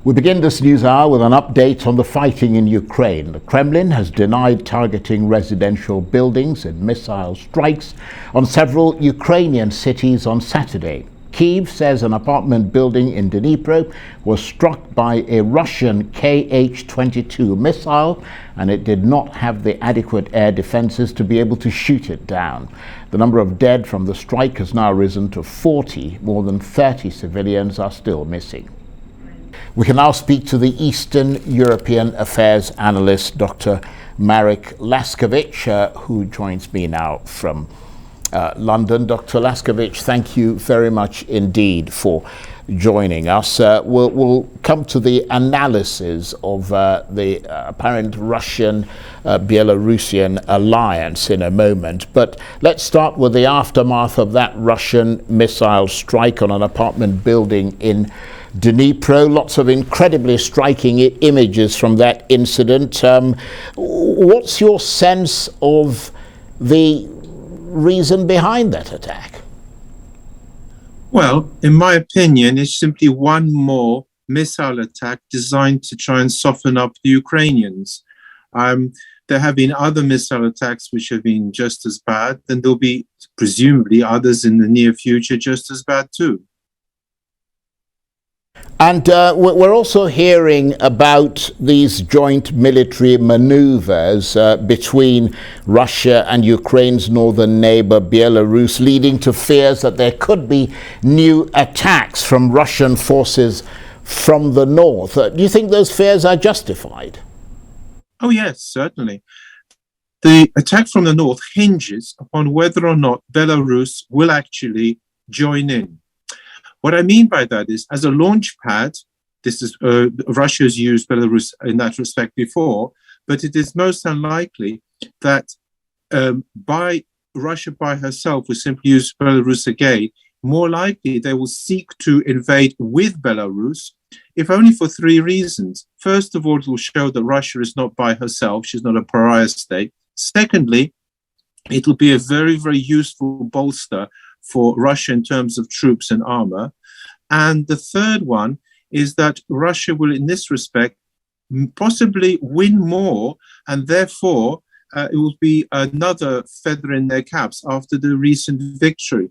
We begin this news hour with an update on the fighting in Ukraine. The Kremlin has denied targeting residential buildings in missile strikes on several Ukrainian cities on Saturday. Kyiv says an apartment building in Dnipro was struck by a Russian Kh-22 missile, and it did not have the adequate air defenses to be able to shoot it down. The number of dead from the strike has now risen to 40. More than 30 civilians are still missing. We can now speak to the Eastern European Affairs analyst, Dr. Marek Laskiewicz, who joins me now from London. Dr. Laskiewicz, thank you very much indeed for joining us. We'll come to the analysis of the apparent Russian-Belarusian alliance in a moment. But let's start with the aftermath of that Russian missile strike on an apartment building in Dnipro. Lots of incredibly striking images from that incident. What's your sense of the reason behind that attack? Well, in my opinion, it's simply one more missile attack designed to try and soften up the Ukrainians. There have been other missile attacks which have been just as bad, and there'll be presumably others in the near future just as bad too. And we're also hearing about these joint military maneuvers between Russia and Ukraine's northern neighbor, Belarus, leading to fears that there could be new attacks from Russian forces from the north. Do you think those fears are justified? Oh, yes, certainly. The attack from the north hinges upon whether or not Belarus will actually join in. What I mean by that is, as a launch pad, this is Russia has used Belarus in that respect before, but it is most unlikely that by Russia by herself will simply use Belarus again. More likely, they will seek to invade with Belarus, if only for three reasons. First of all, it will show that Russia is not by herself; she's not a pariah state. Secondly, it will be a very, very useful bolster for Russia in terms of troops and armor. And the third one is that Russia will, in this respect, possibly win more, and therefore it will be another feather in their caps after the recent victory.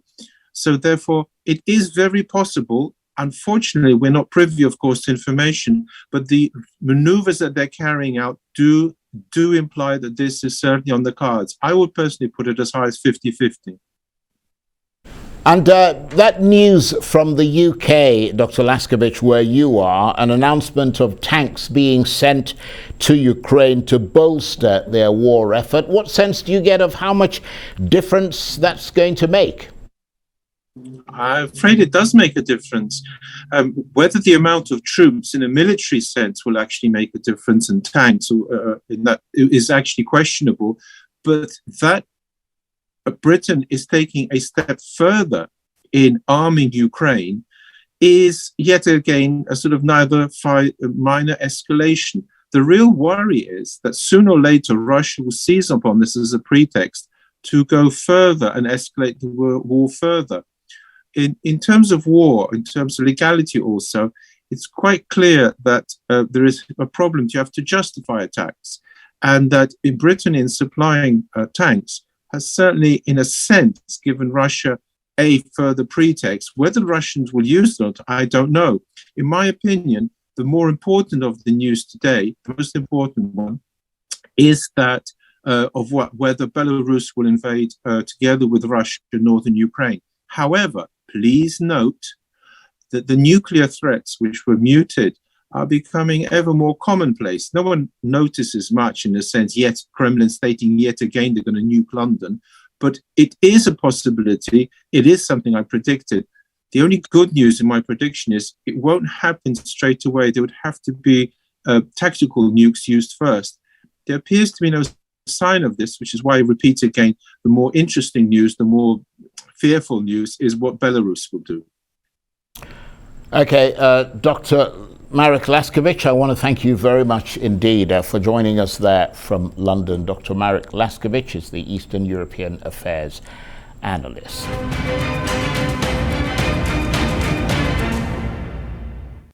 So therefore, it is very possible. Unfortunately, we're not privy, of course, to information, but the maneuvers that they're carrying out do imply that this is certainly on the cards. I would personally put it as high as 50-50. And that news from the UK, Dr. Laskiewicz, where you are, an announcement of tanks being sent to Ukraine to bolster their war effort. What sense do you get of how much difference that's going to make? I'm afraid it does make a difference. Whether the amount of troops in a military sense will actually make a difference in tanks in that is actually questionable, but that Britain is taking a step further in arming Ukraine is yet again a sort of minor escalation. The real worry is that sooner or later Russia will seize upon this as a pretext to go further and escalate the war further. In terms of war, in terms of legality also, it's quite clear that there is a problem. You have to justify attacks, and that in Britain, in supplying tanks, has certainly, in a sense, given Russia a further pretext. Whether the Russians will use it, I don't know. In my opinion, the more important of the news today, the most important one, is that whether Belarus will invade together with Russia northern Ukraine. However, please note that the nuclear threats which were muted are becoming ever more commonplace. No one notices much in a sense, yet Kremlin stating yet again they're going to nuke London, but it is a possibility. It is something I predicted. The only good news in my prediction is it won't happen straight away. There would have to be tactical nukes used first. There appears to be no sign of this, which is why I repeat again, the more interesting news, the more fearful news is what Belarus will do. Okay, Dr. Marek Laskiewicz, I want to thank you very much indeed for joining us there from London. Dr. Marek Laskiewicz is the Eastern European Affairs analyst.